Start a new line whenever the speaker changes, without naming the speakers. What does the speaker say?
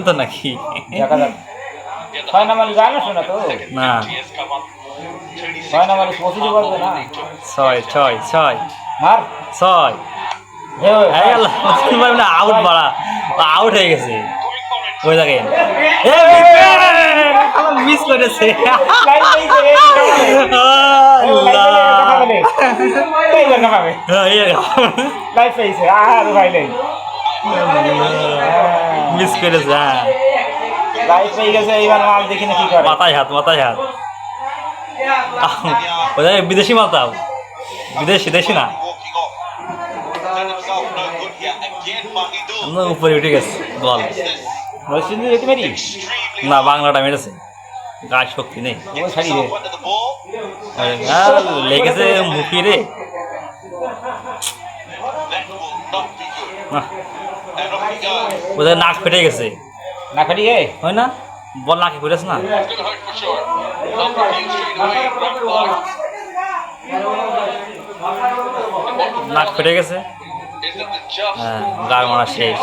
তো নাকি
দেখা যাক 6 নাম্বার যায় না শোনা তো
না
6 নাম্বার পৌঁছে পারবে না
6
মার
6 এই আল্লাহ ভাই না আউট বাড়া আউট হয়ে গেছে ওই দেখেন মিস করেছে মিস করেছে হ্যাঁ মাথায় হাত ওই বিদেশি মাল তাও বিদেশি দেশি না উপরে উঠে গেছে বল না বাংলাটা মেরেছে গায়ে শক্তি নেই লেগেছে মুখি রে ওদের নাক ফেটে গেছে
না ফেটে
হয় না বল নাকে ফেটেছে না নাক ফেটে গেছে হ্যাঁ গায়ে মারা শেষ